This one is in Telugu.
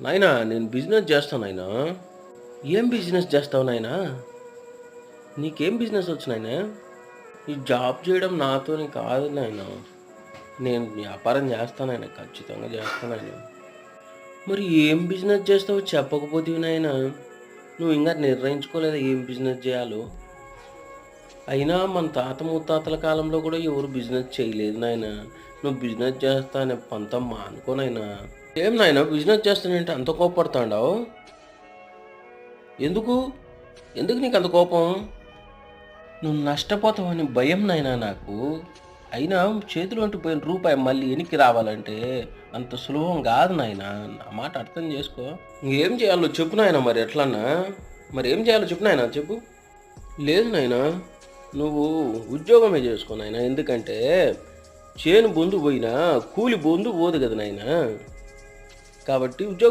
నాయనా నేను బిజినెస్ చేస్తాను నాయనా. ఏం బిజినెస్ చేస్తావు నాయనా? నీకేం బిజినెస్ వచ్చు నాయనా? ఈ జాబ్ చేయడం నాతోని కాదు నాయనా. నేను వ్యాపారం చేస్తాను నాయనా, ఖచ్చితంగా చేస్తాను నాయనా. మరి ఏం బిజినెస్ చేస్తావో చెప్పకపోతే నాయనా. నువ్వు ఇంకా నిర్ణయించుకోలేదా ఏం బిజినెస్ చేయాలో? అయినా మన తాత ముత్తాతల కాలంలో కూడా ఎవరు బిజినెస్ చేయలేదు నాయన. నువ్వు బిజినెస్ చేస్తా అనే పంతం మానుకోనైనా. ఏం నాయన బిజినెస్ చేస్తానంటే అంత కోపడతాండావు? ఎందుకు? ఎందుకు నీకు అంత కోపం? నువ్వు నష్టపోతావని భయం నాయనా నాకు. అయినా చేతిలో ఉంటూ పోయిన రూపాయి మళ్ళీ వెనక్కి రావాలంటే అంత సులభం కాదు నాయన. నా మాట అర్థం చేసుకో. ఏం చేయాలో చెప్పు నాయన, మరి ఎట్లన్నా? మరి ఏం చేయాలో చెప్పు నాయన, చెప్పు. లేదు నాయనా, నువ్వు ఉద్యోగమే చేసుకో నాయన. ఎందుకంటే చేను బొందు పోయినా కూలి బొందు పోదు కదా నాయన. కాబట్టి ఉద్యోగం